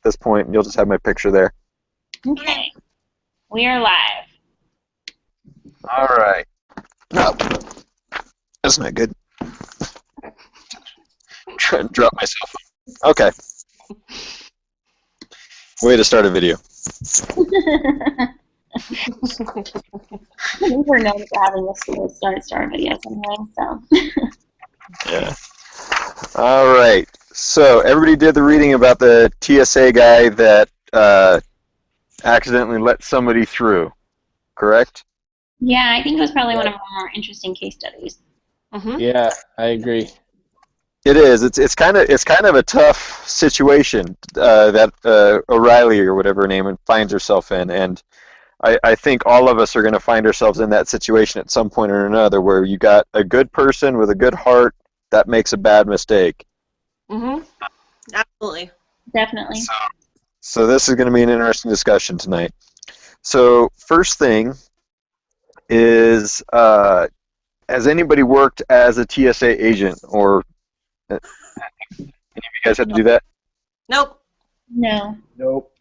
this point, and you'll just have my picture there. Okay. We are live. All right. No, that's not good. Trying to drop myself. Okay. Way to start a video. We're known for having this slow start videos anyway, so. Yeah. All right. So everybody did the reading about the TSA guy that accidentally let somebody through, correct? Yeah, I think it was probably one of our more interesting case studies. Mm-hmm. Yeah, I agree. It is. It's kind of a tough situation that O'Reilly or whatever her name finds herself in, and I think all of us are going to find ourselves in that situation at some point or another, where you got a good person with a good heart that makes a bad mistake. Mm-hmm. Absolutely. Definitely. So this is going to be an interesting discussion tonight. So first thing is, has anybody worked as a TSA agent, or any of you guys had to do that? Nope. No. Nope.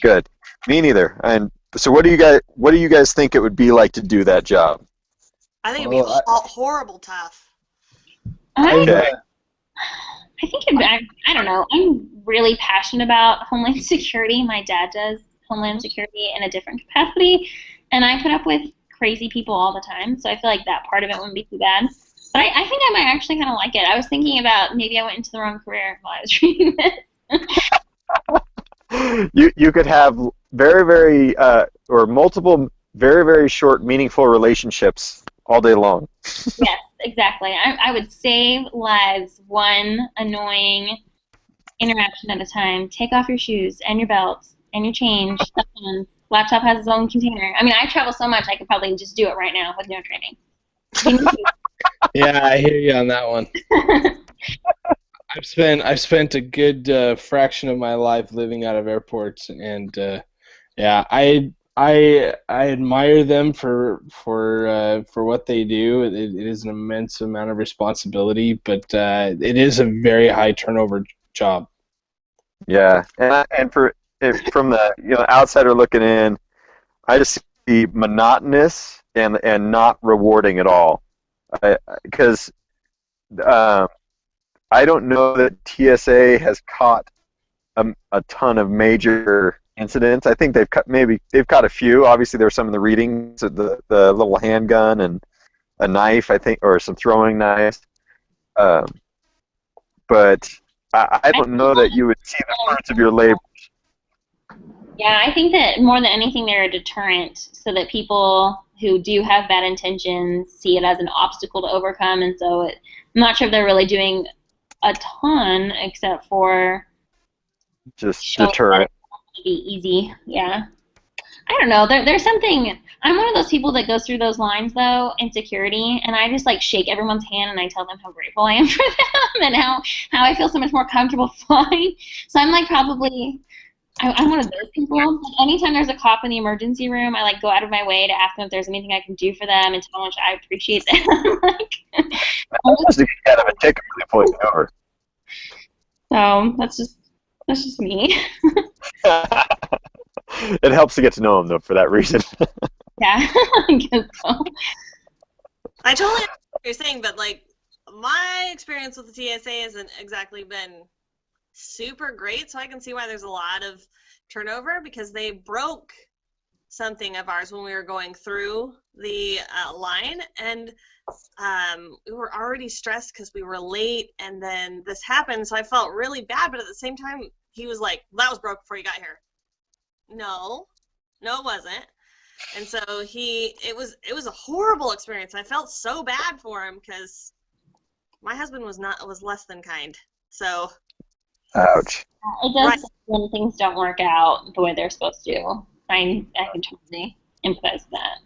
Good. Me neither. And so what do you guys think it would be like to do that job? I think it'd be horrible tough. Okay. I think I don't know. I'm really passionate about Homeland Security. My dad does Homeland Security in a different capacity, and I put up with crazy people all the time, so I feel like that part of it wouldn't be too bad. But I think I might actually kind of like it. I was thinking about maybe I went into the wrong career while I was reading this. You could have very or multiple very short meaningful relationships all day long. Yes, exactly. I would save lives one annoying interaction at a time. Take off your shoes and your belts and your change. And laptop has its own container. I mean, I travel so much I could probably just do it right now with no training. Yeah, I hear you on that one. I've spent a good fraction of my life living out of airports, and yeah, I admire them for what they do. It is an immense amount of responsibility, but it is a very high turnover job. Yeah, and from the outsider looking in, I just see monotonous and not rewarding at all, because I don't know that TSA has caught a ton of major incidents. I think they've caught a few. Obviously, there were some in the readings, the little handgun and a knife, I think, or some throwing knives. But I don't know that you would see the fruits of your labor. Yeah, I think that more than anything, they're a deterrent so that people who do have bad intentions see it as an obstacle to overcome, and so I'm not sure if they're really doing a ton except for Just deterrent. To be easy. Yeah. I don't know. There's something. I'm one of those people that goes through those lines though in security, and I just like shake everyone's hand and I tell them how grateful I am for them and how I feel so much more comfortable flying. So I'm like probably. I'm one of those people. Like, anytime there's a cop in the emergency room, I like go out of my way to ask them if there's anything I can do for them and tell them how much I appreciate them. Just to get out of a ticket when they pull you over. So that's just me. It helps to get to know them though for that reason. Yeah, I guess so. I totally understand what you're saying, but like my experience with the TSA hasn't exactly been super great, so I can see why there's a lot of turnover, because they broke something of ours when we were going through the line, and we were already stressed because we were late, and then this happened, so I felt really bad, but at the same time he was like, that was broke before you got here. No it wasn't. And so it was a horrible experience. I felt so bad for him because my husband was less than kind. So Ouch. It does when things don't work out the way they're supposed to. I can totally empathize with that.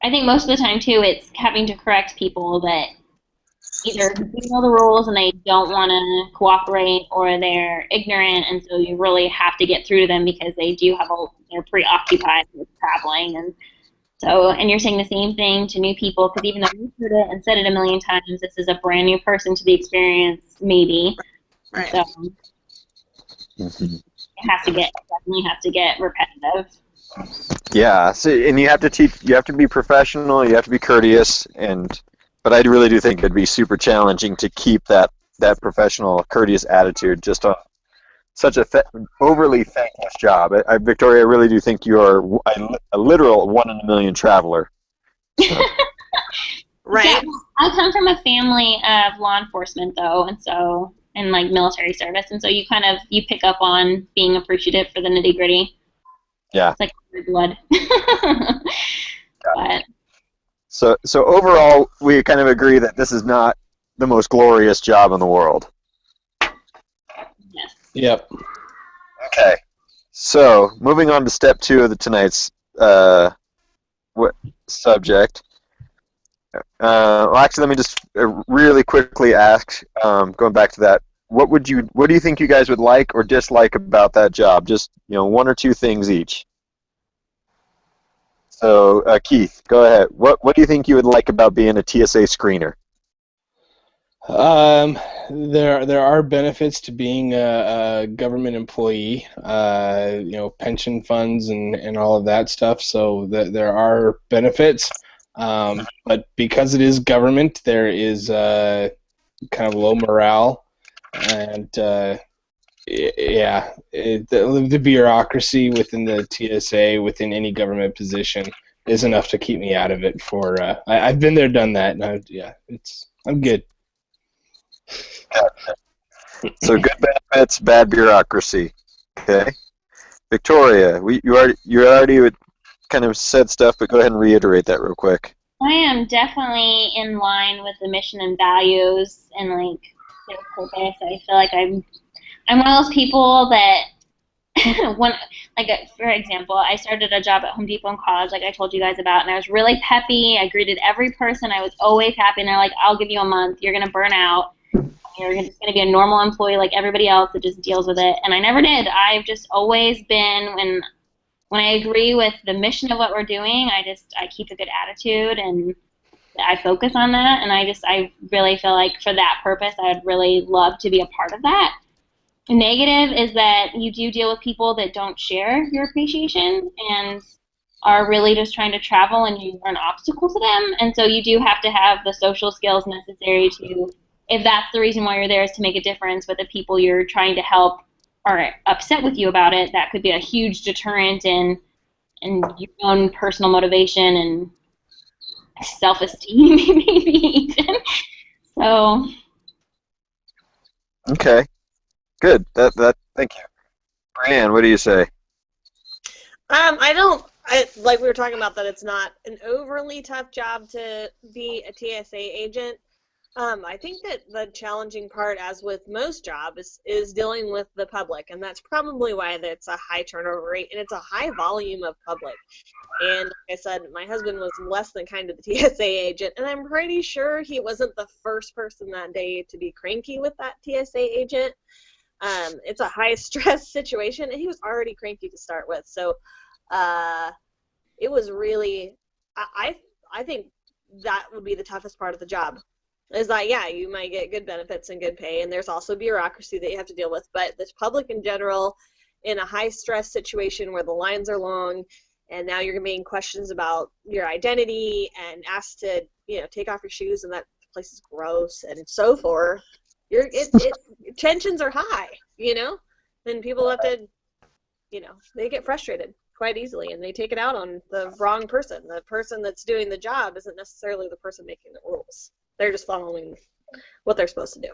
I think most of the time, too, it's having to correct people that either do know the rules and they don't want to cooperate, or they're ignorant, and so you really have to get through to them because they're preoccupied with traveling. And you're saying the same thing to new people, because even though you heard it and said it a million times, this is a brand new person to the experience, maybe. Right. So Mhm. definitely has to get repetitive. Yeah, so, and you have to teach. You have to be professional. You have to be courteous, but I really do think it'd be super challenging to keep that professional, courteous attitude just on such overly thankless job. Victoria, I really do think you are a literal one in a million traveler. So, Right. Yeah, I come from a family of law enforcement though, and like military service, and so you pick up on being appreciative for the nitty gritty. yeah. It's like your blood. But So overall, we kind of agree that this is not the most glorious job in the world. yes. Yep. Okay. So moving on to step 2 of tonight's subject. Well, actually, let me just really quickly ask, going back to that, what do you think you guys would like or dislike about that job? Just, one or two things each. So, Keith, go ahead. What do you think you would like about being a TSA screener? There are benefits to being a government employee, pension funds and all of that stuff. So there are benefits, but because it is government, there is kind of low morale, and the bureaucracy within the TSA, within any government position, is enough to keep me out of it. I've been there, done that, and I'm good. So good benefits, bad bureaucracy. Okay. Victoria, you already kind of said stuff, but go ahead and reiterate that real quick. I am definitely in line with the mission and values and like their purpose. I feel like I'm one of those people that for example, I started a job at Home Depot in college, like I told you guys about, and I was really peppy. I greeted every person. I was always happy, and they're like, "I'll give you a month. You're gonna burn out. You're just gonna be a normal employee like everybody else that just deals with it." And I never did. I've just always been when I agree with the mission of what we're doing, I keep a good attitude and I focus on that, and I really feel like for that purpose, I'd really love to be a part of that. Negative is that you do deal with people that don't share your appreciation and are really just trying to travel, and you are an obstacle to them. And so you do have to have the social skills necessary to, if that's the reason why you're there, is to make a difference with the people you're trying to help are upset with you about it. That could be a huge deterrent in your own personal motivation and self-esteem, maybe even. So. Okay. Good. Thank you. Brianne, what do you say? Like we were talking about, that it's not an overly tough job to be a TSA agent. I think that the challenging part, as with most jobs, is dealing with the public, and that's probably why it's a high turnover rate, and it's a high volume of public. And like I said, my husband was less than kind to the TSA agent, and I'm pretty sure he wasn't the first person that day to be cranky with that TSA agent. It's a high-stress situation, and he was already cranky to start with. So it was really, I think that would be the toughest part of the job. Is that, yeah, you might get good benefits and good pay, and there's also bureaucracy that you have to deal with, but the public in general, in a high-stress situation where the lines are long, and now you're being questions about your identity and asked to, take off your shoes, and that place is gross, and so forth. Tensions are high, and people have to, they get frustrated quite easily, and they take it out on the wrong person. The person that's doing the job isn't necessarily the person making the rules. They're just following what they're supposed to do.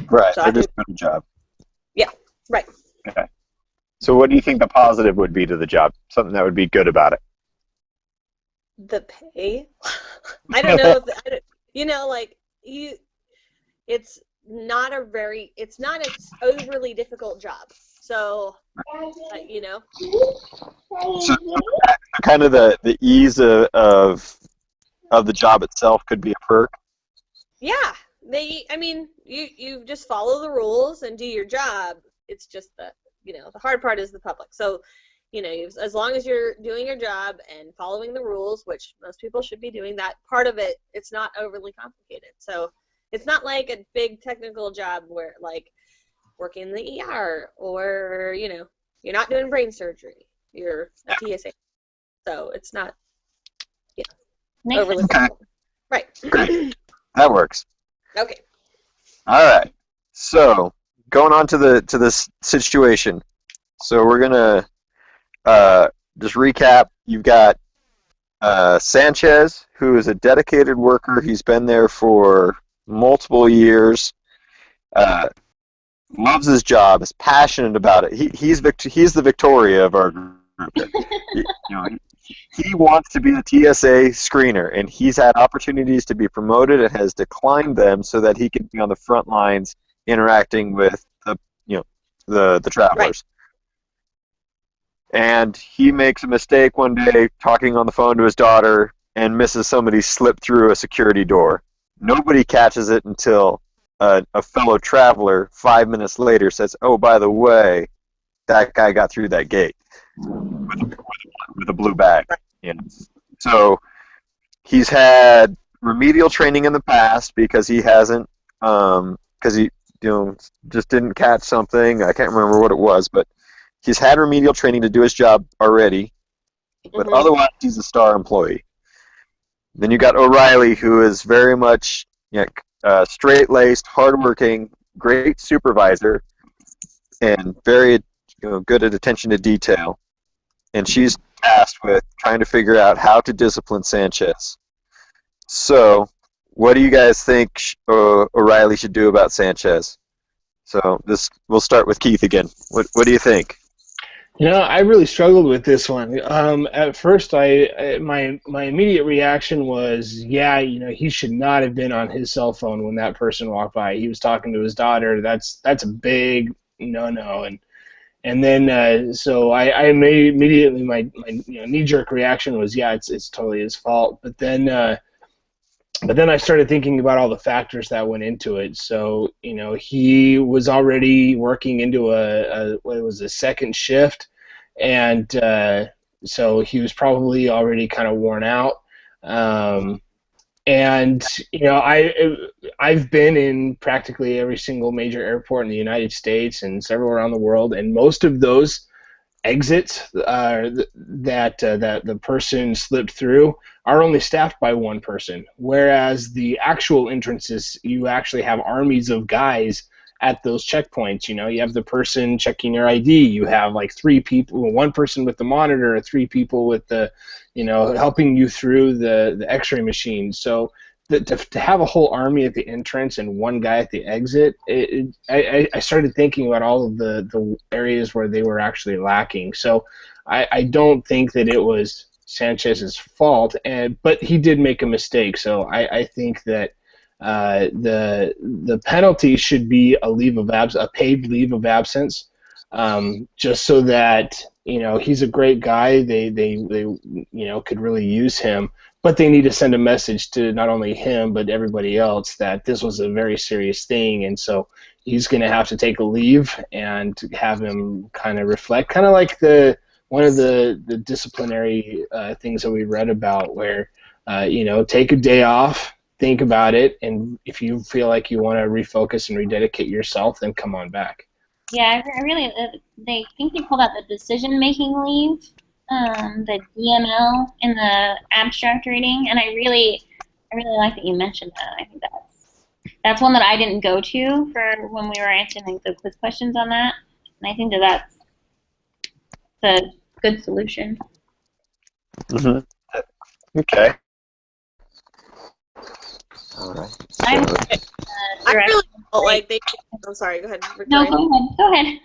Right. So They're just doing a job. Yeah. Right. Okay. So what do you think the positive would be to the job? Something that would be good about it? The pay. I don't know if it's not an overly difficult job. So, So kind of the ease of the job itself could be a perk. Yeah, you just follow the rules and do your job. It's just the hard part is the public. So, as long as you're doing your job and following the rules, which most people should be doing, that part of it, it's not overly complicated. So it's not like a big technical job where, like, working in the ER, or, you know, you're not doing brain surgery. You're a TSA. So it's not Makes overly sense. Okay. Right. Great. That works. Okay. All right. So going on to this situation. So we're gonna just recap. You've got Sanchez, who is a dedicated worker. He's been there for multiple years. Loves his job. Is passionate about it. He's the Victoria of our group. You know, he wants to be a TSA screener, and he's had opportunities to be promoted and has declined them so that he can be on the front lines interacting with the travelers. And he makes a mistake one day talking on the phone to his daughter and misses somebody slip through a security door. Nobody catches it until a fellow traveler 5 minutes later says, "Oh, by the way, that guy got through that gate with a blue bag." You know? So he's had remedial training in the past because he hasn't, because he just didn't catch something. I can't remember what it was, but he's had remedial training to do his job already. But otherwise, he's a star employee. Then you got O'Reilly, who is very much straight-laced, hardworking, great supervisor, and very good at attention to detail. And she's tasked with trying to figure out how to discipline Sanchez. So, what do you guys think O'Reilly should do about Sanchez? So we'll start with Keith again. What do you think? I really struggled with this one. At first, my immediate reaction was, he should not have been on his cell phone when that person walked by. He was talking to his daughter. That's a big no. And then so I immediately my knee-jerk reaction was, it's totally his fault. But then I started thinking about all the factors that went into it. So, he was already working into a second shift, and so he was probably already kind of worn out. And I've been in practically every single major airport in the United States and several around the world, and most of those exits that the person slipped through are only staffed by one person, whereas the actual entrances, you actually have armies of guys at those checkpoints. You have the person checking your ID, you have like 3 people, one person with the monitor, 3 people with the helping you through the x-ray machine. So to have a whole army at the entrance and one guy at the exit, I started thinking about all of the areas where they were actually lacking. So I don't think that it was Sanchez's fault, but he did make a mistake. So I think that the penalty should be a paid leave of absence, just so that he's a great guy. They could really use him. But they need to send a message to not only him, but everybody else that this was a very serious thing, and so he's going to have to take a leave and have him kind of reflect, kind of like one of the disciplinary things that we read about, where take a day off, think about it, and if you feel like you want to refocus and rededicate yourself, then come on back. Yeah, I really, they think they call that the decision-making leave. The DML in the abstract reading, and I really like that you mentioned that. I think that's one that I didn't go to for when we were answering the quiz questions on that, and I think that's a good solution. Mm-hmm. Okay. All right. I really felt like they. I'm sorry. Go ahead, Victoria. No, go ahead.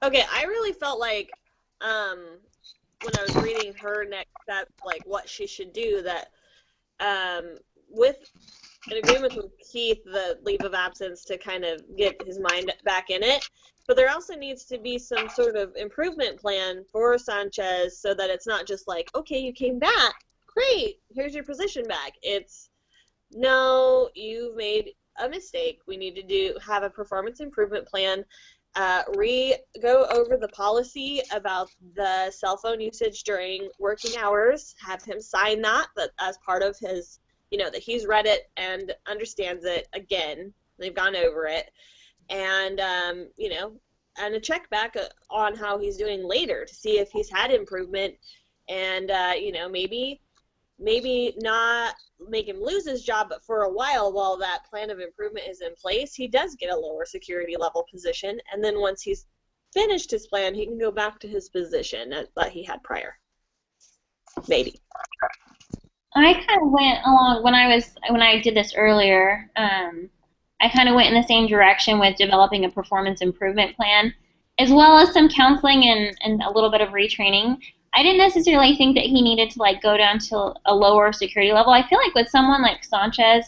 Okay, I really felt like when I was reading her next step, like what she should do, that with an agreement with Keith, the leave of absence to kind of get his mind back in it, but there also needs to be some sort of improvement plan for Sanchez so that it's not just like, okay, you came back, great, here's your position back. It's, no, you've made a mistake. We need to have a performance improvement plan. Go over the policy about the cell phone usage during working hours, have him sign that as part of his, that he's read it and understands it. Again, they've gone over it. and and a check back on how he's doing later to see if he's had improvement, and maybe not make him lose his job, but for a while that plan of improvement is in place, he does get a lower security level position, and then once he's finished his plan, he can go back to his position that he had prior. Maybe. I kind of went along when I did this earlier. I kind of went in the same direction with developing a performance improvement plan, as well as some counseling and a little bit of retraining. I didn't necessarily think that he needed to like go down to a lower security level. I feel like with someone like Sanchez,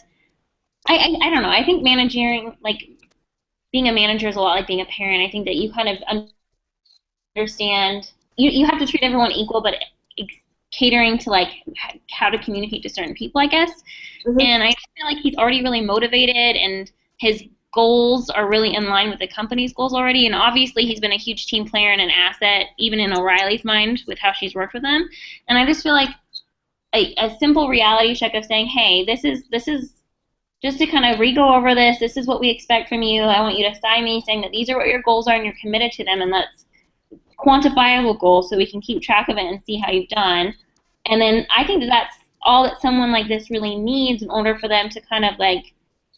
I don't know. I think managing, like being a manager is a lot like being a parent. I think that you kind of understand you have to treat everyone equal, but catering to like how to communicate to certain people, I guess. Mm-hmm. And I feel like he's already really motivated, and his goals are really in line with the company's goals already. And obviously, he's been a huge team player and an asset, even in O'Reilly's mind, with how she's worked with him. And I just feel like a simple reality check of saying, hey, this is just to kind of re-go over this. This is what we expect from you. I want you to sign me saying that these are what your goals are and you're committed to them, and that's quantifiable goals so we can keep track of it and see how you've done. And then I think that's all that someone like this really needs in order for them to kind of like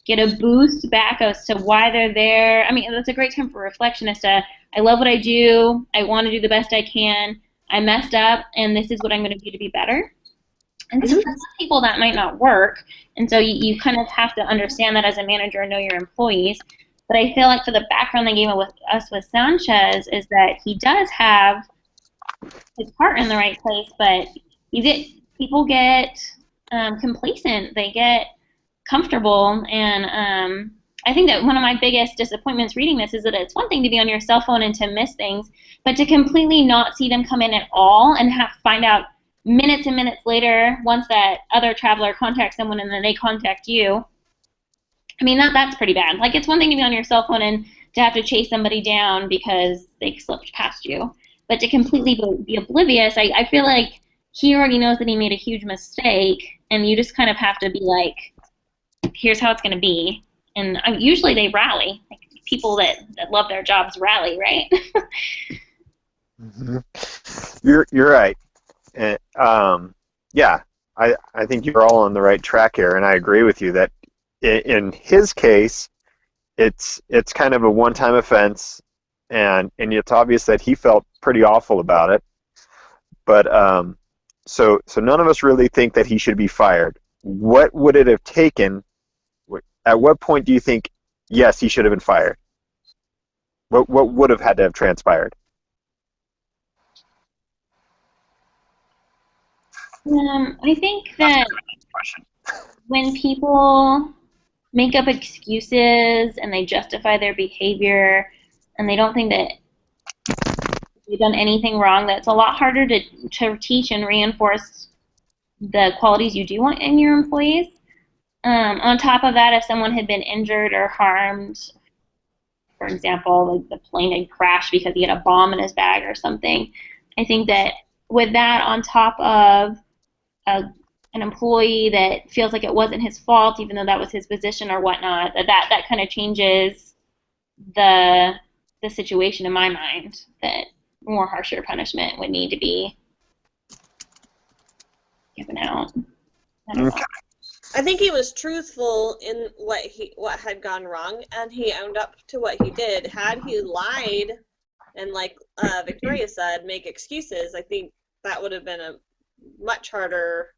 get a boost back as to why they're there. I mean, that's a great time for reflection as to, I love what I do, I want to do the best I can, I messed up, and this is what I'm going to do to be better. And so for some people that might not work, and so you kind of have to understand that as a manager and know your employees. But I feel like for the background they gave us with Sanchez is that he does have his heart in the right place, but people get complacent, they get comfortable, and I think that one of my biggest disappointments reading this is that it's one thing to be on your cell phone and to miss things, but to completely not see them come in at all and find out minutes and minutes later, once that other traveler contacts someone and then they contact you. I mean, that's pretty bad. Like, it's one thing to be on your cell phone and to have to chase somebody down because they slipped past you, but to completely be oblivious, I feel like he already knows that he made a huge mistake, and you just kind of have to be like, here's how it's going to be. And usually they rally. Like, people that love their jobs rally, right? Mm-hmm. You're right. And, yeah, I think you're all on the right track here, and I agree with you that in his case, it's kind of a one-time offense, and it's obvious that he felt pretty awful about it. But so none of us really think that he should be fired. What would it have taken? At what point do you think, yes, he should have been fired? What would have had to have transpired? I think that when people make up excuses and they justify their behavior and they don't think that you've done anything wrong, that's a lot harder to teach and reinforce the qualities you do want in your employees. On top of that, if someone had been injured or harmed, for example, like the plane had crashed because he had a bomb in his bag or something, I think that with that on top of an employee that feels like it wasn't his fault, even though that was his position or whatnot, that kind of changes the situation in my mind, that more harsher punishment would need to be given out. I don't know. I think he was truthful in what had gone wrong, and he owned up to what he did. Had he lied and, like Victoria said, make excuses, I think that would have been a much harder,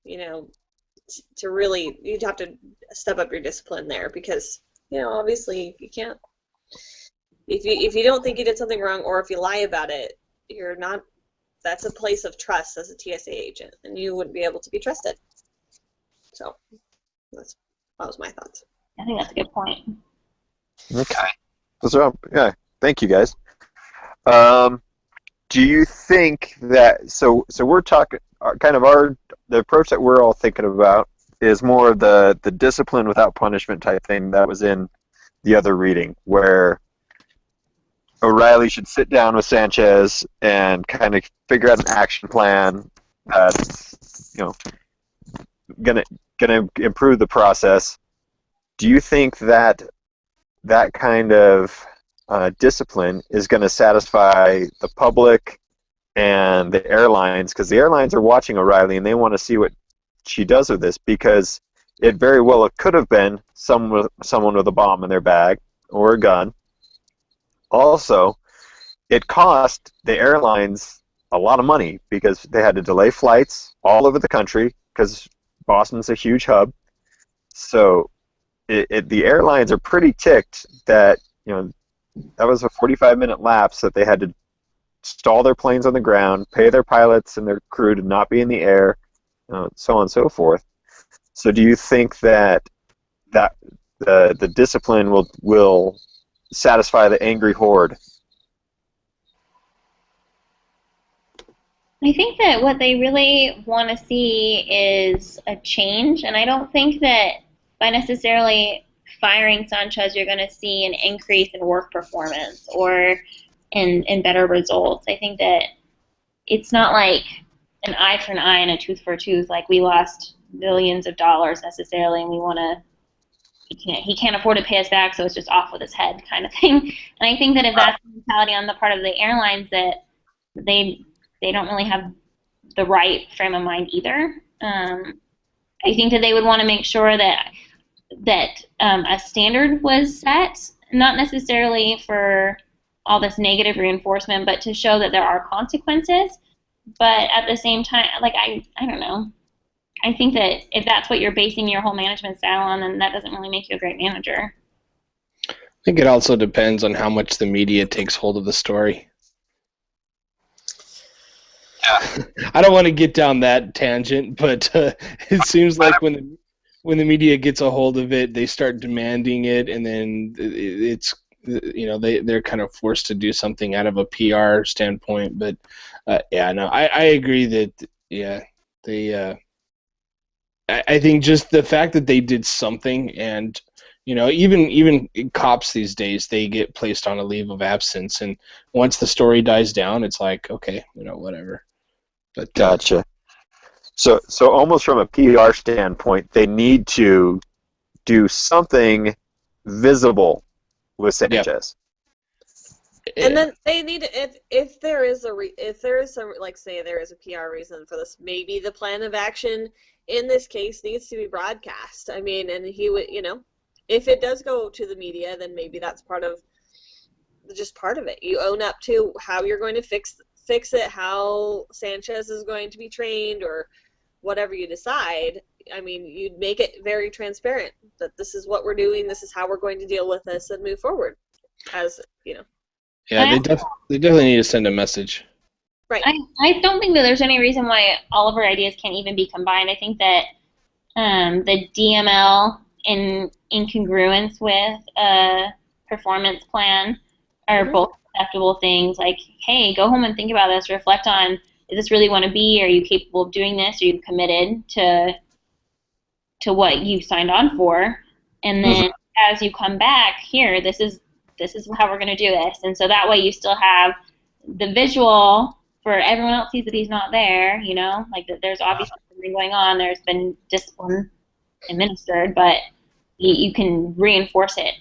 to really, you'd have to step up your discipline there, because, obviously you can't, if you don't think you did something wrong, or if you lie about it, you're not, that's a place of trust as a TSA agent, and you wouldn't be able to be trusted. So that was my thoughts. I think that's a good point. Okay. Yeah. Thank you, guys. Do you think that so we're talking kind of the approach that we're all thinking about is more of the discipline without punishment type thing that was in the other reading, where O'Reilly should sit down with Sanchez and kind of figure out an action plan that's gonna improve the process. Do you think that that kind of discipline is going to satisfy the public and the airlines, because the airlines are watching O'Reilly and they want to see what she does with this, because it very well could have been someone with a bomb in their bag or a gun. Also, it cost the airlines a lot of money because they had to delay flights all over the country because Boston's a huge hub. So the airlines are pretty ticked that, that was a 45-minute lapse that they had to stall their planes on the ground, pay their pilots and their crew to not be in the air, so on and so forth. So do you think that the discipline will satisfy the angry horde? I think that what they really want to see is a change, and I don't think that by necessarily firing Sanchez you're going to see an increase in work performance or in better results. I think that it's not like an eye for an eye and a tooth for a tooth, like we lost millions of dollars necessarily, and we want to. He can't afford to pay us back, so it's just off with his head kind of thing. And I think that if that's the mentality on the part of the airlines, that they don't really have the right frame of mind either. I think that they would want to make sure that a standard was set, not necessarily for all this negative reinforcement, but to show that there are consequences. But at the same time, like I don't know. I think that if that's what you're basing your whole management style on, then that doesn't really make you a great manager. I think it also depends on how much the media takes hold of the story. Yeah. I don't want to get down that tangent, but it seems like when the media gets a hold of it, they start demanding it, and then it's they're kind of forced to do something out of a PR standpoint. But I agree that I think just the fact that they did something, and even cops these days, they get placed on a leave of absence, and once the story dies down, it's like, okay, whatever. But gotcha. So almost from a PR standpoint, they need to do something visible with Sanchez. And then they need if there is some, like, say there is a PR reason for this, maybe the plan of action in this case needs to be broadcast. I mean, and he would, if it does go to the media, then maybe that's part of it. You own up to how you're going to fix it, how Sanchez is going to be trained, or whatever you decide. I mean, you'd make it very transparent that this is what we're doing, this is how we're going to deal with this, and move forward. As Yeah, they definitely need to send a message. Right. I don't think that there's any reason why all of our ideas can't even be combined. I think that the DML in congruence with a performance plan are both acceptable things. Like, hey, go home and think about this. Reflect on, is this really want to be? Are you capable of doing this? Are you committed to what you signed on for? And then as you come back here, this is how we're going to do this. And so that way you still have the visual for everyone else sees that he's not there, like that there's obviously something going on, there's been discipline administered, but you can reinforce it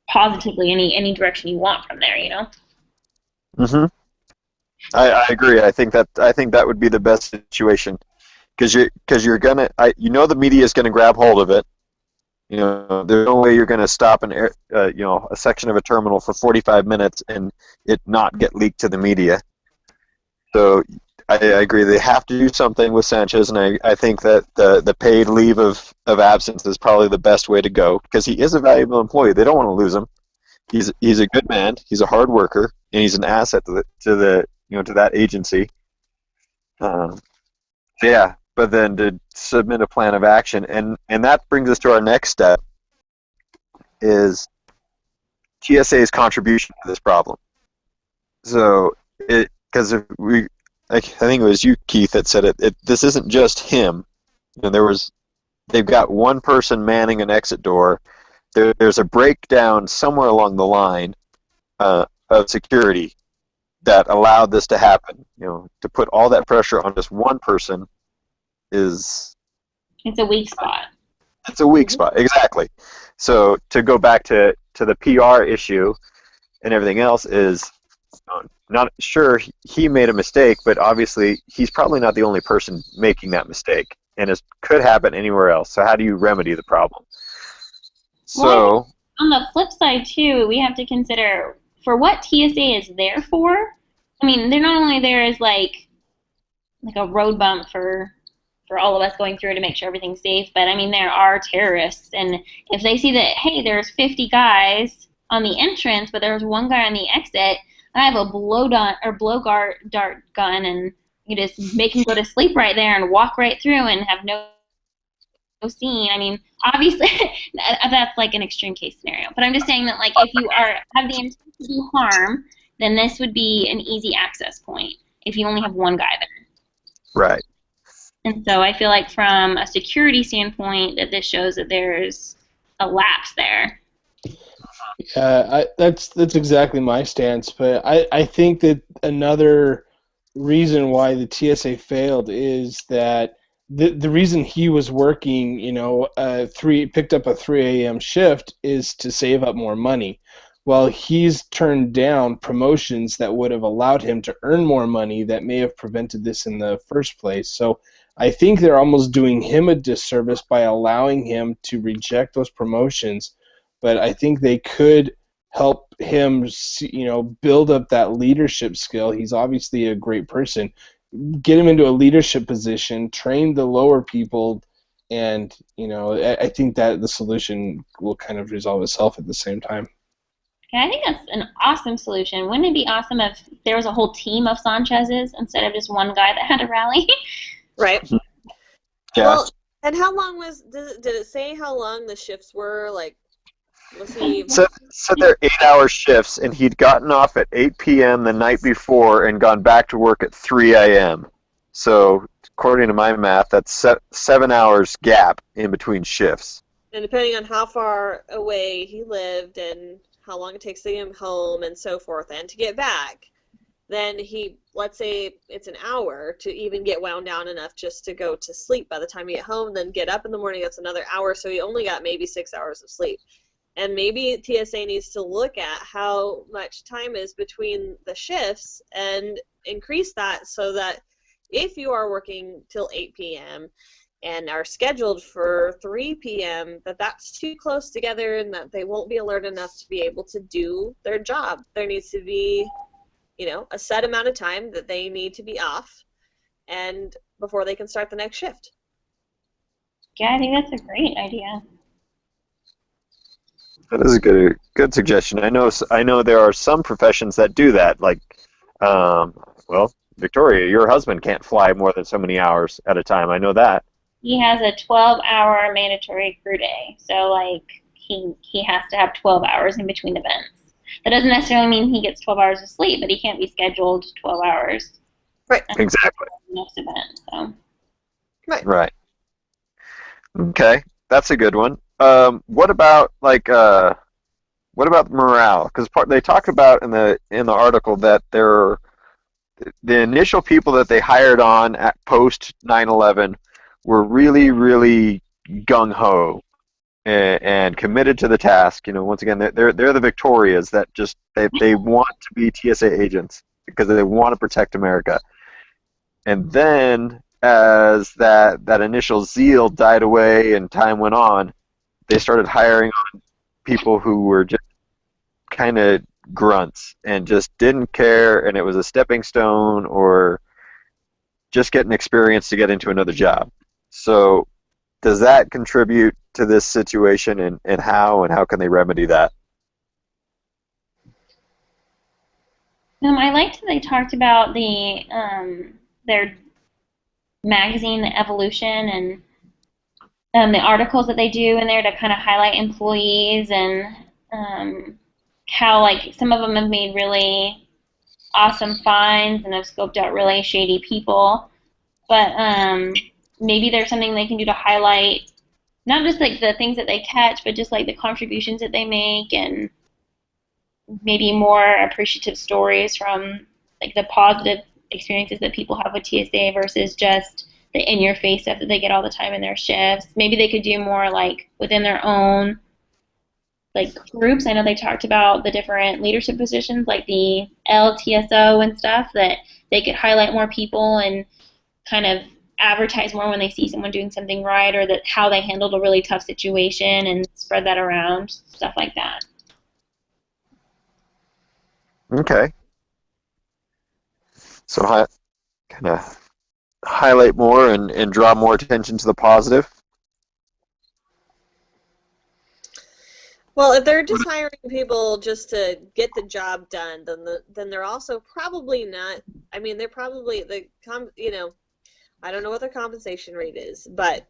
positively any direction you want from there, I agree. I think that would be the best situation, because you're gonna the media is gonna grab hold of it. There's no way you're gonna stop a section of a terminal for 45 minutes and it not get leaked to the media. So I agree. They have to do something with Sanchez, and I think that the paid leave of absence is probably the best way to go, because he is a valuable employee. They don't want to lose him. He's a good man. He's a hard worker, and he's an asset to that agency. Yeah, but then to submit a plan of action, and that brings us to our next step, is TSA's contribution to this problem. So because I think it was you, Keith, that said it. This isn't just him. They've got one person manning an exit door. There's a breakdown somewhere along the line of security that allowed this to happen. To put all that pressure on just one person it's a weak spot. It's a weak spot, exactly. So to go back to to the PR issue and everything else is not sure he made a mistake, but obviously he's probably not the only person making that mistake, and it could happen anywhere else. So how do you remedy the problem? So on the flip side too, we have to consider for what TSA is there for. I mean, they're not only there as like a road bump for all of us going through to make sure everything's safe, but I mean there are terrorists, and if they see that hey, there's 50 guys on the entrance, but there's one guy on the exit, I have a blow dart gun, and you just make him go to sleep right there and walk right through and have no scene. I mean, obviously, that's like an extreme case scenario. But I'm just saying that, like, if you have the intent to do harm, then this would be an easy access point if you only have one guy there. right. And so I feel like from a security standpoint that this shows that there's a lapse there. Yeah, that's exactly my stance. But I think that another reason why the TSA failed is that the reason he was working, picked up a 3 a.m. shift is to save up more money. Well, he's turned down promotions that would have allowed him to earn more money that may have prevented this in the first place. So I think they're almost doing him a disservice by allowing him to reject those promotions. But I think they could help him, build up that leadership skill. He's obviously a great person. Get him into a leadership position, train the lower people, and I think that the solution will kind of resolve itself at the same time. Yeah, I think that's an awesome solution. Wouldn't it be awesome if there was a whole team of Sanchez's instead of just one guy that had a rally? Right. Yeah. Well, and how long did it say how long the shifts were? Like, was he? So they're 8-hour shifts, and he'd gotten off at 8 p.m. the night before and gone back to work at 3 a.m. So according to my math, that's 7 hours gap in between shifts. And depending on how far away he lived and how long it takes to get him home and so forth and to get back, then let's say it's an hour to even get wound down enough just to go to sleep by the time you get home, then get up in the morning, that's another hour, so he only got maybe 6 hours of sleep. And maybe TSA needs to look at how much time is between the shifts and increase that so that if you are working till 8 p.m. and are scheduled for 3 p.m., that's too close together and that they won't be alert enough to be able to do their job. There needs to be, a set amount of time that they need to be off and before they can start the next shift. Yeah, I think that's a great idea. That is a good suggestion. I know there are some professions that do that. Like, Victoria, your husband can't fly more than so many hours at a time. I know that. He has a 12-hour mandatory crew day, so like he has to have 12 hours in between events. That doesn't necessarily mean he gets 12 hours of sleep, but he can't be scheduled 12 hours. Right. Exactly. Next event. So. Right. Okay, that's a good one. What about morale? Because they talk about in the article that the initial people that they hired on at post 9/11 were really, really gung ho and committed to the task. Once again, they're the Victorias that just they want to be TSA agents because they want to protect America. And then as that initial zeal died away and time went on, they started hiring on people who were just kind of grunts and just didn't care, and it was a stepping stone or just getting experience to get into another job. So does that contribute to this situation, and how can they remedy that? I liked that they talked about their magazine, the Evolution, and the articles that they do in there to kind of highlight employees and how like some of them have made really awesome finds and have scoped out really shady people. But maybe there's something they can do to highlight not just like the things that they catch, but just like the contributions that they make and maybe more appreciative stories from like the positive experiences that people have with TSA versus just the in-your-face stuff that they get all the time in their shifts. Maybe they could do more like within their own like groups. I know they talked about the different leadership positions, like the LTSO and stuff, that they could highlight more people and kind of advertise more when they see someone doing something right, or that how they handled a really tough situation and spread that around, stuff like that. Okay. So kind of highlight more and draw more attention to the positive. Well, if they're just hiring people just to get the job done, then they're also probably not. I mean, they're probably I don't know what their compensation rate is, but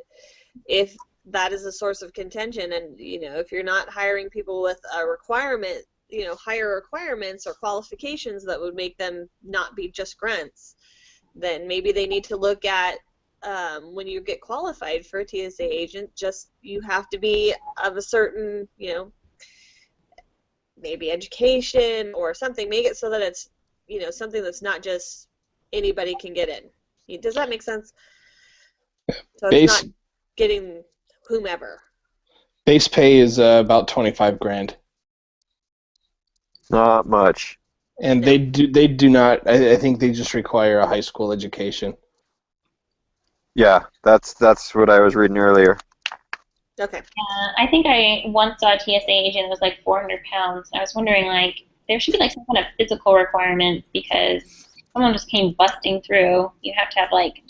if that is a source of contention, and if you're not hiring people with a requirement, higher requirements or qualifications that would make them not be just grunts, then maybe they need to look at when you get qualified for a TSA agent, just you have to be of a certain, maybe education or something. Make it so that it's, something that's not just anybody can get in. Does that make sense? So it's not getting whomever. Base pay is about 25 grand. Not much. And No. they do not. I think they just require a high school education. Yeah, that's what I was reading earlier. Okay. I think I once saw a TSA agent that was like 400 pounds. I was wondering, like, there should be like some kind of physical requirements because someone just came busting through. You have to have like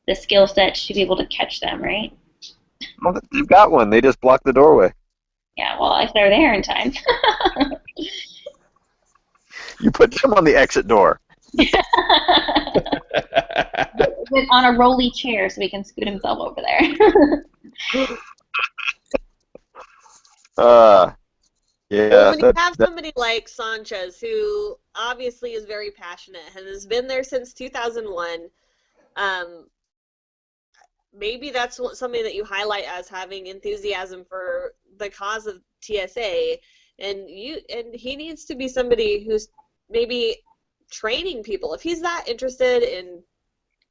the skill set to be able to catch them, right? Well, they've got one. They just blocked the doorway. Yeah, well, if they're there in time. You put them on the exit door. On a rolly chair so he can scoot himself over there. Yeah. When you have somebody like Sanchez, who obviously is very passionate and has been there since 2001, maybe that's something that you highlight as having enthusiasm for the cause of TSA, and he needs to be somebody who's maybe training people. If he's that interested in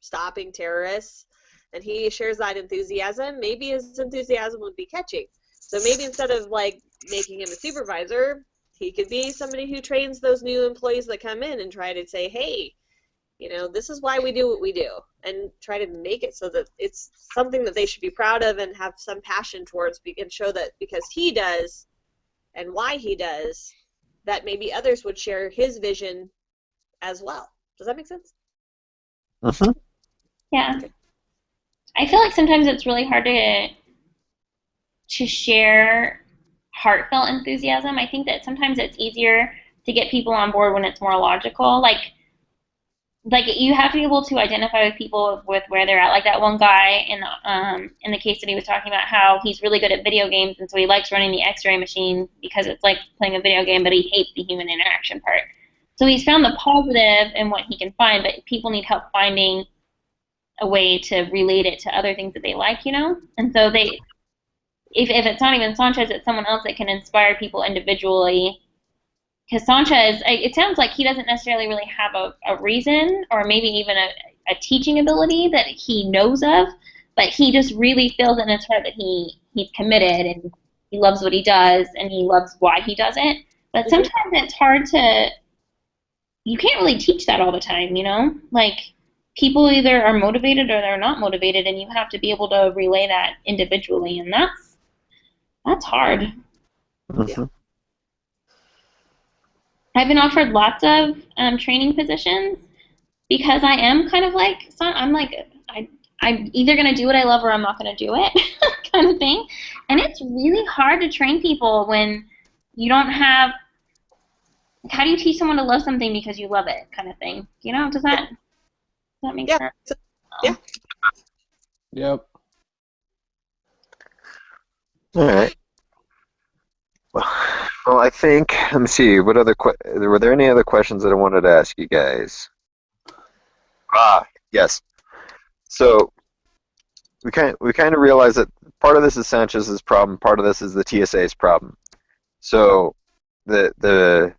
stopping terrorists and he shares that enthusiasm, maybe his enthusiasm would be catching. So maybe instead of like making him a supervisor, he could be somebody who trains those new employees that come in and try to say, hey, this is why we do what we do, and try to make it so that it's something that they should be proud of and have some passion towards, and show that because he does and why he does, that maybe others would share his vision as well. Does that make sense? Mm-hmm. Yeah. Okay. I feel like sometimes it's really hard to share heartfelt enthusiasm. I think that sometimes it's easier to get people on board when it's more logical. Like you have to be able to identify with people with where they're at. Like that one guy in the case study was talking about how he's really good at video games, and so he likes running the X-ray machine because it's like playing a video game, but he hates the human interaction part. So he's found the positive in what he can find, but people need help finding a way to relate it to other things that they like, And so if it's not even Sanchez, it's someone else that can inspire people individually. Because Sanchez, it sounds like he doesn't necessarily really have a reason or maybe even a teaching ability that he knows of, but he just really feels in his heart that he's committed and he loves what he does and he loves why he does it. But sometimes it's hard you can't really teach that all the time, Like, people either are motivated or they're not motivated, and you have to be able to relay that individually, and that's hard. Mm-hmm. Yeah. I've been offered lots of training positions because I am kind of like, I'm either going to do what I love or I'm not going to do it kind of thing. And it's really hard to train people when you don't have, how do you teach someone to love something because you love it kind of thing? Does that make sense? Yeah. Yep. All right. Well, I think, let me see, what other were there any other questions that I wanted to ask you guys? Yes. So we kind of realize that part of this is Sanchez's problem, part of this is the TSA's problem. So the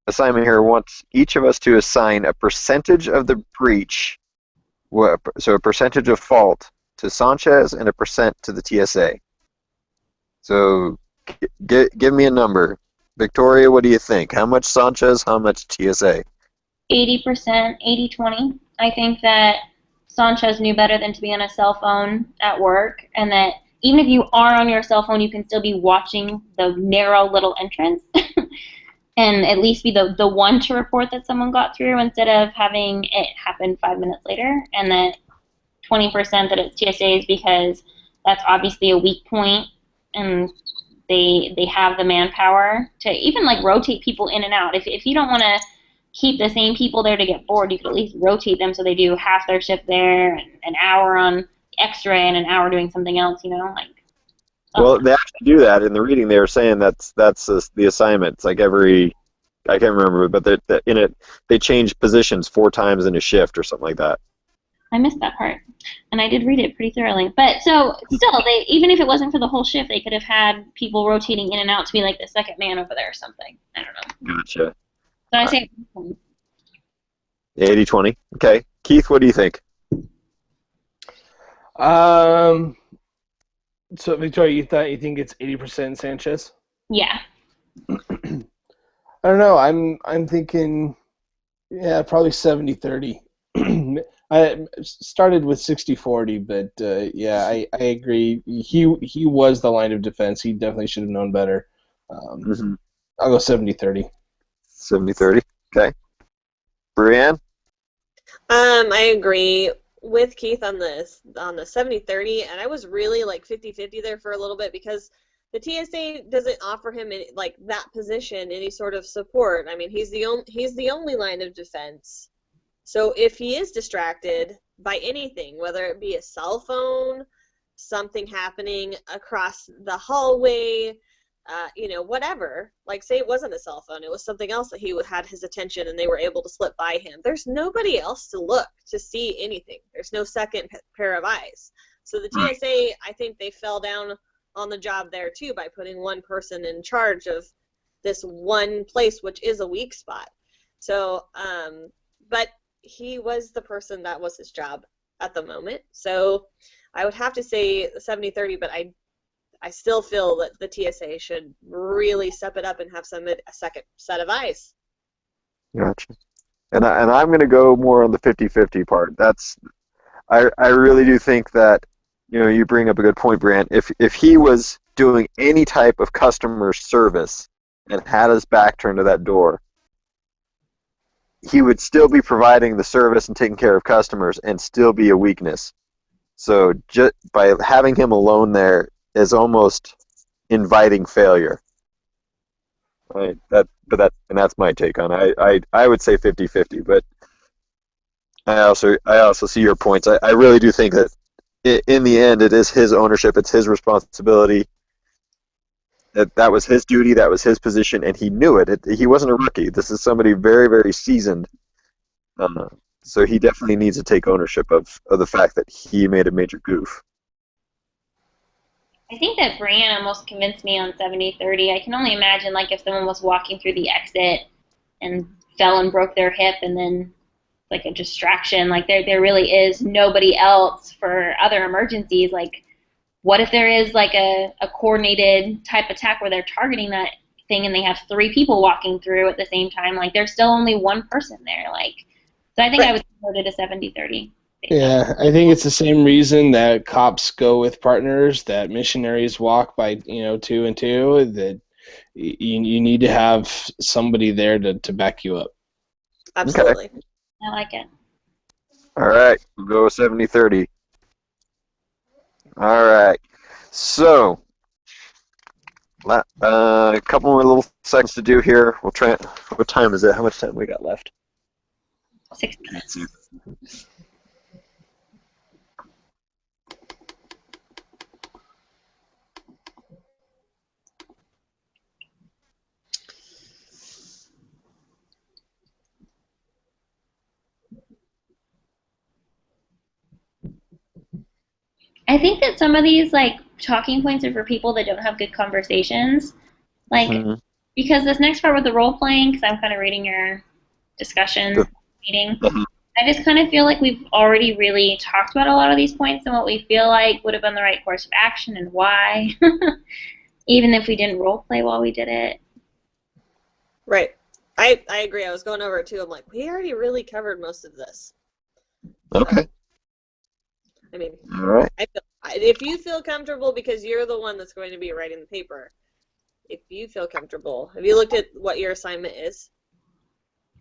assignment here wants each of us to assign a percentage of the breach, so a percentage of fault to Sanchez and a percent to the TSA. So Give me a number. Victoria, what do you think? How much Sanchez, how much TSA? 80%, 80-20. I think that Sanchez knew better than to be on a cell phone at work, and that even if you are on your cell phone, you can still be watching the narrow little entrance and at least be the one to report that someone got through instead of having it happen 5 minutes later. And that 20% that it's TSAs because that's obviously a weak point, and they have the manpower to even like rotate people in and out. If you don't want to keep the same people there to get bored, you could at least rotate them so they do half their shift there, and an hour on X-ray and an hour doing something else. Well, they actually do that in the reading. They were saying that's the assignment. It's like I can't remember, but in it they change positions 4 times in a shift or something like that. I missed that part, and I did read it pretty thoroughly. But so still, even if it wasn't for the whole shift, they could have had people rotating in and out to be like the second man over there or something. I don't know. Gotcha. So I say 80-20. Okay. Keith, what do you think? So Victoria, you think it's 80% Sanchez? yeah. I don't know. I'm thinking, yeah, probably 70-30. I started with 60-40, but yeah, I agree. He was the line of defense. He definitely should have known better. I'll go 70-30. 70-30. Okay. Brianne? I agree with Keith on this, on the 70-30, and I was really like 50-50 there for a little bit because the TSA doesn't offer him any, like that position any sort of support. I mean, he's the only line of defense. So if he is distracted by anything, whether it be a cell phone, something happening across the hallway, whatever, like say it wasn't a cell phone, it was something else that he had his attention and they were able to slip by him. There's nobody else to look to see anything. There's no second pair of eyes. So the TSA, I think they fell down on the job there too by putting one person in charge of this one place, which is a weak spot. So, but he was the person that was his job at the moment. So I would have to say 70-30, but I still feel that the TSA should really step it up and have a second set of eyes. Gotcha. And I'm going to go more on the 50-50 part. I really do think that, you bring up a good point, Brant. If he was doing any type of customer service and had his back turned to that door, he would still be providing the service and taking care of customers and still be a weakness. So just by having him alone there is almost inviting failure. Right? That's my take on it. I would say 50-50, but I also see your points. I really do think that in the end it is his ownership, it's his responsibility. That was his duty, that was his position, and he knew it. He wasn't a rookie. This is somebody very, very seasoned. So he definitely needs to take ownership of the fact that he made a major goof. I think that Brian almost convinced me on 70-30. I can only imagine like if someone was walking through the exit and fell and broke their hip and then like a distraction, like there really is nobody else for other emergencies. Like what if there is like a coordinated type attack where they're targeting that thing and they have 3 people walking through at the same time? Like there's still only one person there. Like, so I think I would convert it to 70-30. Yeah, I think it's the same reason that cops go with partners, that missionaries walk by 2 and 2, that you need to have somebody there to back you up. Absolutely. Okay. I like it. All right, we'll go 70-30. All right, so a couple more little seconds to do here. We'll try. What time is it? How much time we got left? 6 minutes. I think that some of these like talking points are for people that don't have good conversations, like because this next part with the role playing, because I'm kind of reading your discussion meeting, I just kind of feel like we've already really talked about a lot of these points and what we feel like would have been the right course of action and why. even if we didn't role play while we did it. Right. I agree. I was going over it too. I'm like, we already really covered most of this. Okay. I mean, All right. if you feel comfortable, because you're the one that's going to be writing the paper, if you feel comfortable, have you looked at what your assignment is?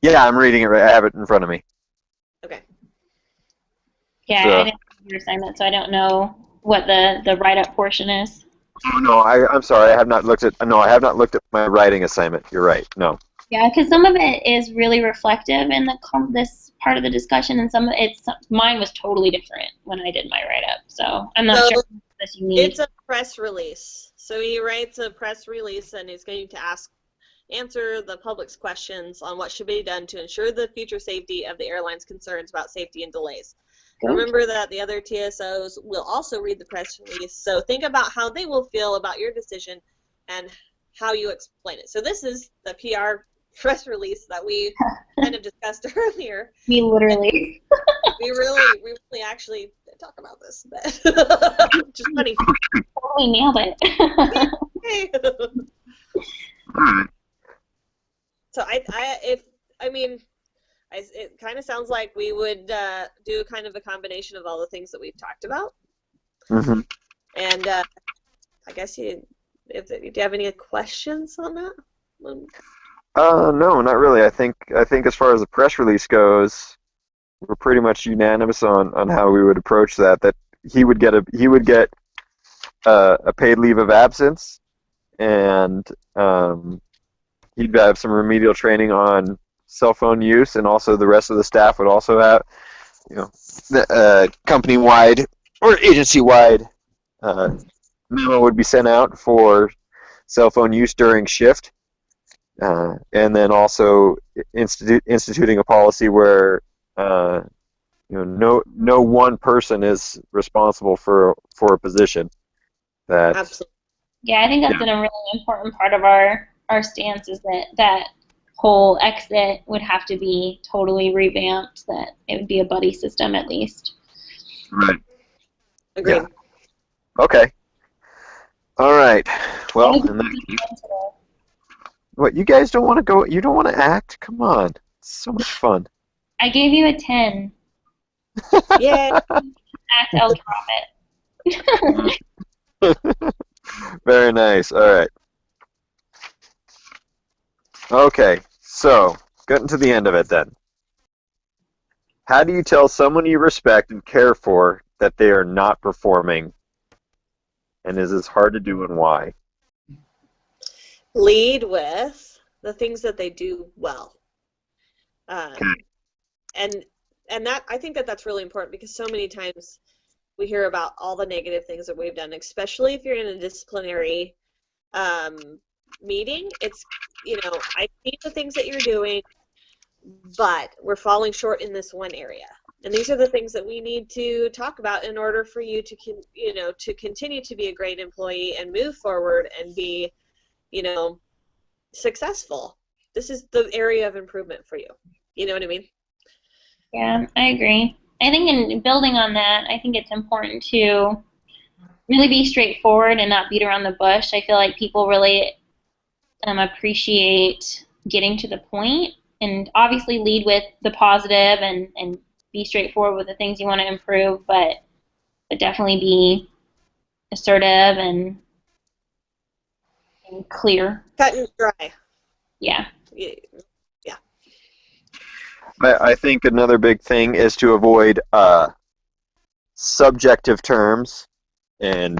Yeah, I'm reading it right. I have it in front of me. Okay. Yeah, So- I didn't do your assignment, so I don't know what the write-up portion is. Oh no, I'm sorry. I have not looked at. No, I have not looked at my writing assignment. You're right. No. Yeah, because some of it is really reflective in this part of the discussion, and some of mine was totally different when I did my write-up. So I'm not So sure if this you need. It's a press release. So he writes a press release and he's going to answer the public's questions on what should be done to ensure the future safety of the airline's concerns about safety and delays. Good. Remember that the other TSOs will also read the press release, so think about how they will feel about your decision and how you explain it. So this is the PR press release that we kind of discussed earlier. Me literally. We really actually talk about this, which is funny. Totally nailed it. Hey. All right. So it kind of sounds like we would do kind of a combination of all the things that we've talked about. Mm-hmm. And I guess do you have any questions on that? No, not really. I think as far as the press release goes, we're pretty much unanimous on how we would approach that. That he would get a paid leave of absence, and he'd have some remedial training on cell phone use, and also the rest of the staff would also have, the company-wide or agency-wide memo would be sent out for cell phone use during shift, and then also instituting a policy where no one person is responsible for a position. That Absolutely. Yeah, I think that's a really important part of our stance is that whole exit would have to be totally revamped, that it would be a buddy system at least. right. Agreed. Yeah. Okay. All right. Well, in that case, what, you guys don't want to go? You don't want to act? Come on. It's so much fun. I gave you a 10. Yeah. Act, I'll drop it. Very nice. All right. Okay. So, getting to the end of it then. How do you tell someone you respect and care for that they are not performing? And is this hard to do, and why? Lead with the things that they do well. And that I think that's really important, because so many times we hear about all the negative things that we've done, especially if you're in a disciplinary meeting. It's, I see the things that you're doing, but we're falling short in this one area. And these are the things that we need to talk about in order for you to to continue to be a great employee and move forward and be, successful. This is the area of improvement for you. You know what I mean? Yeah, I agree. I think in building on that, I think it's important to really be straightforward and not beat around the bush. I feel like people really appreciate getting to the point, and obviously lead with the positive and be straightforward with the things you want to improve, but definitely be assertive and clear. Cut and dry. Yeah. Yeah. I think another big thing is to avoid subjective terms and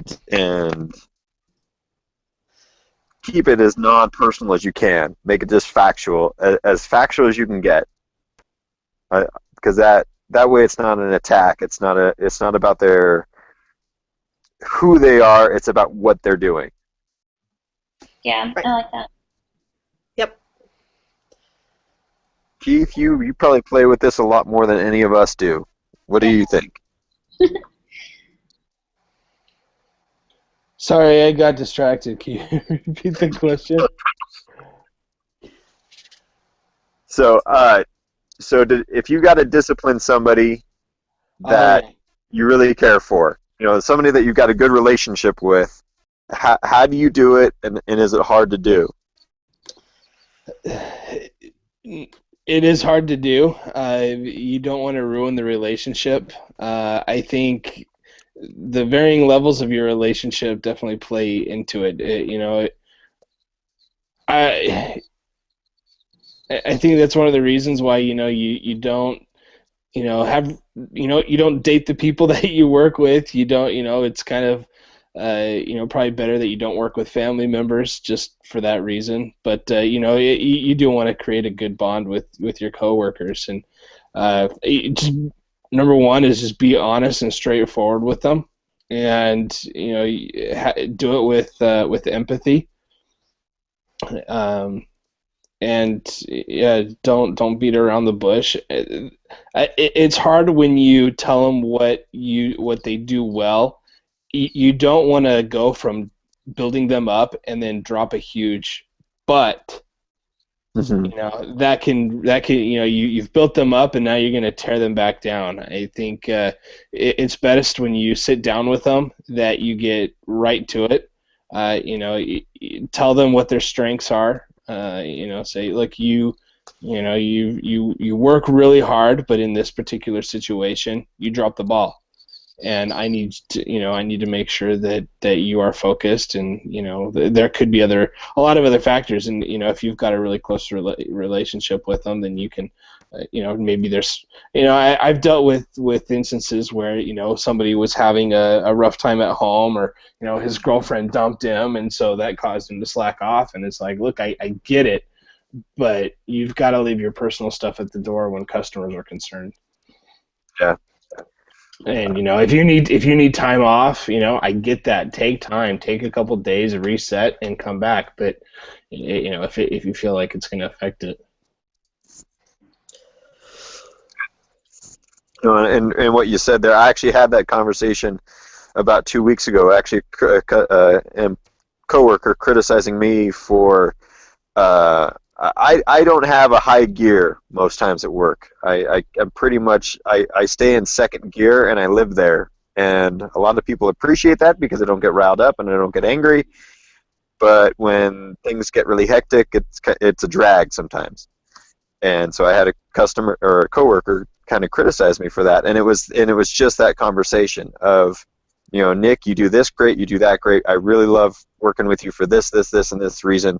keep it as non-personal as you can. Make it just factual, as factual as you can get, because that way it's not an attack. It's not about who they are. It's about what they're doing. Yeah, Right. I like that. Yep. Keith, you probably play with this a lot more than any of us do. What do you think? Sorry, I got distracted. Can you repeat the question? So, if you got to discipline somebody that you really care for, somebody that you've got a good relationship with, how do you do it, and is it hard to do? It is hard to do. You don't want to ruin the relationship. I think the varying levels of your relationship definitely play into it. I I think that's one of the reasons why you don't have you don't date the people that you work with. You don't it's kind of probably better that you don't work with family members just for that reason. But you do want to create a good bond with your coworkers, and just number one is just be honest and straightforward with them, and do it with empathy. And yeah, don't beat around the bush. It's hard when you tell them what they do well. You don't want to go from building them up and then drop a huge but. That can you've built them up and now you're going to tear them back down. I think it's best when you sit down with them that you get right to it. Tell them what their strengths are. Say, look, you work really hard, but in this particular situation, you drop the ball, and I need to make sure that you are focused, and there could be a lot of other factors, and if you've got a really close relationship with them, then you can. Maybe there's, I've dealt with instances where, somebody was having a rough time at home, or, his girlfriend dumped him, and so that caused him to slack off. And it's like, look, I get it, but you've got to leave your personal stuff at the door when customers are concerned. Yeah. And, if you need time off, I get that. Take time, take a couple days, reset, and come back. But, if you feel like it's going to affect it. And what you said there, I actually had that conversation about 2 weeks ago. Actually, a coworker criticizing me for I don't have a high gear most times at work. I'm pretty much I stay in second gear and I live there. And a lot of people appreciate that because I don't get riled up and I don't get angry. But when things get really hectic, it's a drag sometimes. And so I had a customer or a coworker kind of criticize me for that, and it was just that conversation of, Nick, you do this great, you do that great. I really love working with you for this, and this reason,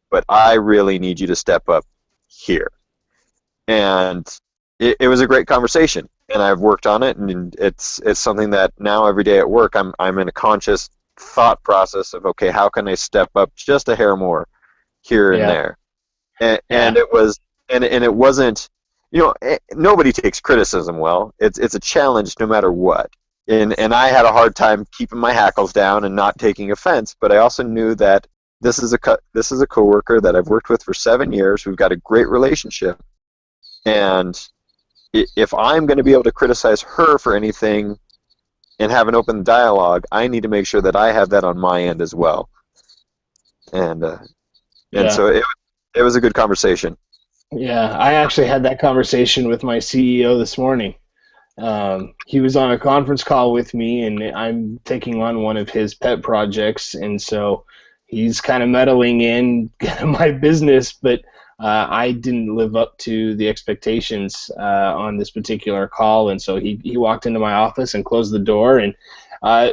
but I really need you to step up here. And it was a great conversation, and I've worked on it, and it's something that now every day at work I'm in a conscious thought process of, okay, how can I step up just a hair more here and there, and it was. And it wasn't, nobody takes criticism well. It's a challenge no matter what. And I had a hard time keeping my hackles down and not taking offense. But I also knew that this is a coworker that I've worked with for 7 years. We've got a great relationship. And if I'm going to be able to criticize her for anything and have an open dialogue, I need to make sure that I have that on my end as well. And so it was a good conversation. Yeah, I actually had that conversation with my CEO this morning. He was on a conference call with me, and I'm taking on one of his pet projects, and so he's kind of meddling in my business, but I didn't live up to the expectations on this particular call, and so he walked into my office and closed the door, and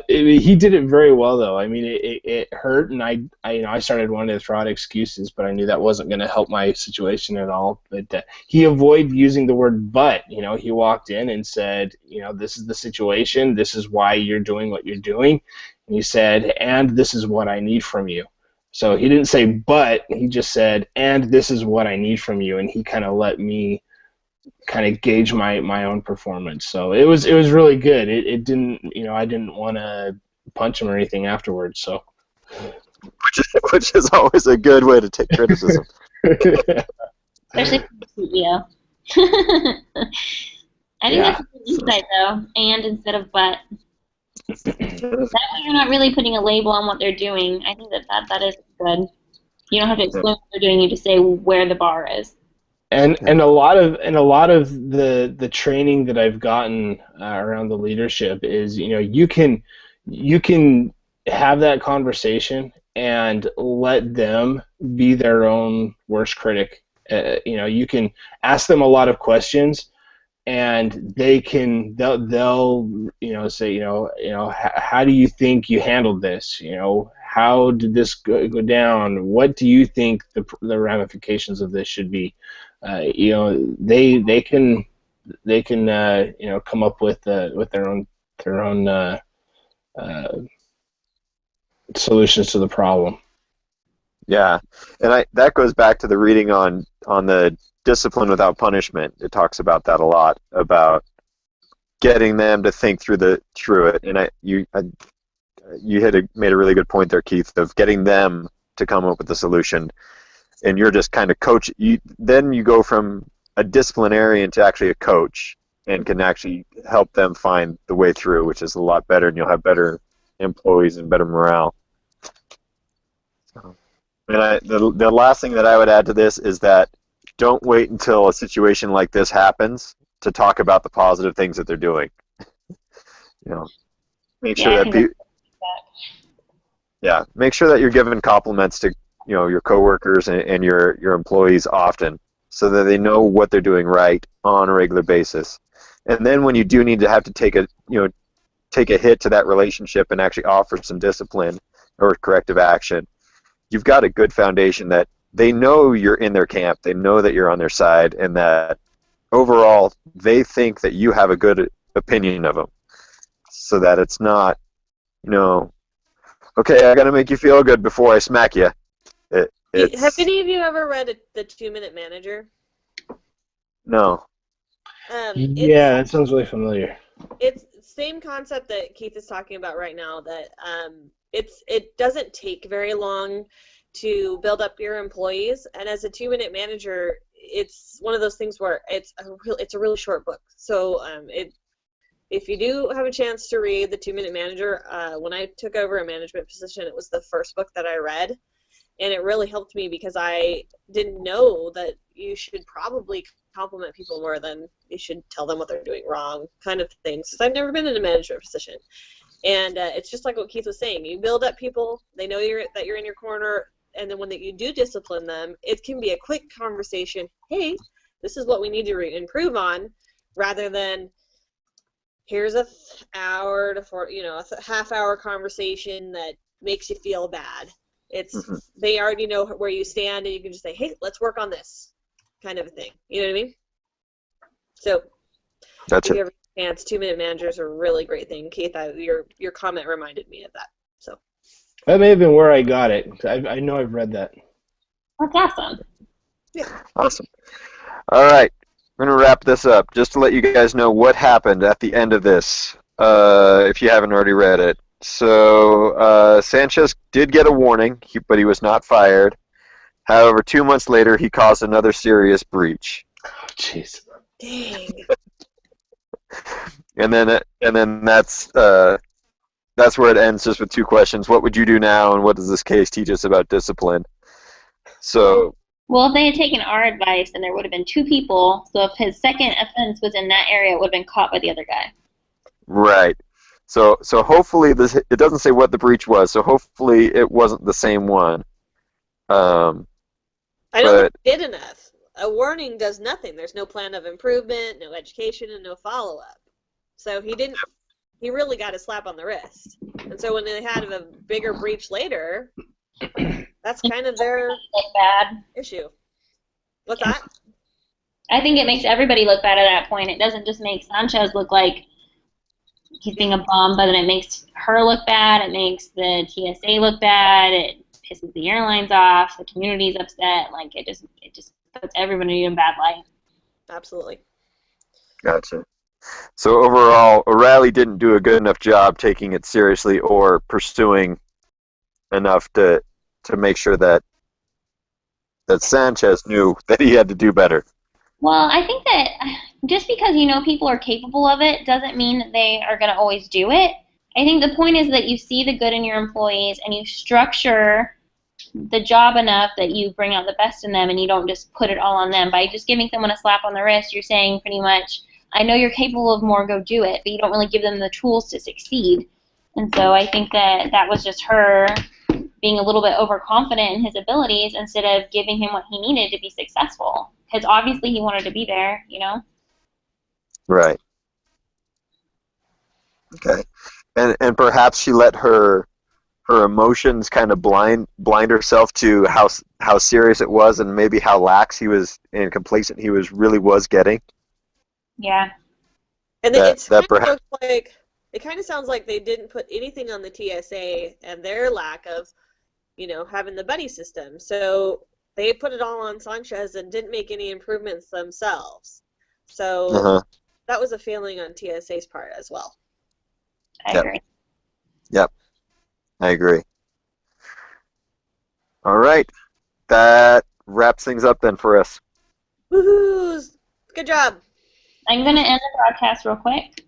he did it very well, though. I mean, it hurt, and I started wanting to throw out excuses, but I knew that wasn't going to help my situation at all. But he avoided using the word "but." He walked in and said, this is the situation. This is why you're doing what you're doing. And he said, and this is what I need from you. So he didn't say "but." He just said, and this is what I need from you. And he kind of let me kind of gauge my own performance. So it was really good. It didn't, I didn't want to punch him or anything afterwards. So which is always a good way to take criticism. Especially from the CEO. I think that's a good insight, though. And instead of but. That way you're not really putting a label on what they're doing. I think that is good. You don't have to explain what they're doing. You just say where the bar is. And a lot of the training that I've gotten around the leadership is, you can have that conversation and let them be their own worst critic. You can ask them a lot of questions, and they'll say, how do you think you handled this? How did this go down? What do you think the ramifications of this should be? They can come up with their own solutions to the problem. Yeah, and that goes back to the reading on the discipline without punishment. It talks about that a lot, about getting them to think through it. And you made a really good point there, Keith, of getting them to come up with a solution, and you're just kind of coach. Then you go from a disciplinarian to actually a coach, and can actually help them find the way through, which is a lot better, and you'll have better employees and better morale. And the last thing that I would add to this is that don't wait until a situation like this happens to talk about the positive things that they're doing. Make sure make sure that you're giving compliments to your coworkers and your employees often, so that they know what they're doing right on a regular basis. And then when you do need to have to take a hit to that relationship and actually offer some discipline or corrective action, you've got a good foundation that they know you're in their camp, they know that you're on their side, and that overall they think that you have a good opinion of them, so that it's not, okay, I got to make you feel good before I smack you. Have any of you ever read The 2-Minute Manager? No. Yeah, that sounds really familiar. It's the same concept that Keith is talking about right now, that it doesn't take very long to build up your employees, and as a 2-minute manager, it's one of those things where it's a really short book. So if you do have a chance to read The 2-Minute Manager, when I took over a management position, it was the first book that I read, and it really helped me because I didn't know that you should probably compliment people more than you should tell them what they're doing wrong, kind of things, because I've never been in a management position. And it's just like what Keith was saying. You build up people, they know that you're in your corner, and then when you do discipline them, it can be a quick conversation. Hey, this is what we need to improve on, rather than here's a half-hour conversation that makes you feel bad. It's They already know where you stand, and you can just say, hey, let's work on this, kind of a thing. You know what I mean? So, Gotcha. if you ever get a chance, 2-minute managers are a really great thing. Keith, your comment reminded me of that. So That may have been where I got it. I know I've read that. That's awesome. yeah. Awesome. All right. We're going to wrap this up. Just to let you guys know what happened at the end of this, if you haven't already read it. So Sanchez did get a warning, but he was not fired. However, 2 months later, he caused another serious breach. Oh, jeez. Dang. And then that's where it ends, just with two questions. What would you do now, and what does this case teach us about discipline? So, Well, if they had taken our advice, then there would have been 2 people. So if his second offense was in that area, it would have been caught by the other guy. right. So hopefully it doesn't say what the breach was. So hopefully it wasn't the same one. I don't think he did enough. A warning does nothing. There's no plan of improvement, no education, and no follow-up. So he really got a slap on the wrist. And so when they had a bigger breach later, that's kind of their Look bad. issue. What's that? I think it makes everybody look bad at that point. It doesn't just make Sanchez look like he's being a bum, but then it makes her look bad. It makes the TSA look bad. It pisses the airlines off. The community's upset. Like it just puts everybody in a bad light. Absolutely. Gotcha. So overall, O'Reilly didn't do a good enough job taking it seriously or pursuing enough to make sure that Sanchez knew that he had to do better. Well, I think that just because people are capable of it doesn't mean that they are going to always do it. I think the point is that you see the good in your employees and you structure the job enough that you bring out the best in them and you don't just put it all on them. By just giving someone a slap on the wrist, you're saying pretty much, I know you're capable of more, go do it, but you don't really give them the tools to succeed. And so I think that that was just her being a little bit overconfident in his abilities instead of giving him what he needed to be successful. Because obviously he wanted to be there, you know? Right. Okay. And perhaps she let her emotions kind of blind herself to how serious it was, and maybe how lax he was and complacent he was getting. Yeah. And That- it's that kind of perhaps- looks like it kind of sounds like they didn't put anything on the TSA and their lack of, having the buddy system. So they put it all on Sanchez and didn't make any improvements themselves. So Uh-huh. that was a failing on TSA's part as well. I Yep. agree. Yep. I agree. All right. That wraps things up then for us. Woohoo! Good job. I'm going to end the broadcast real quick.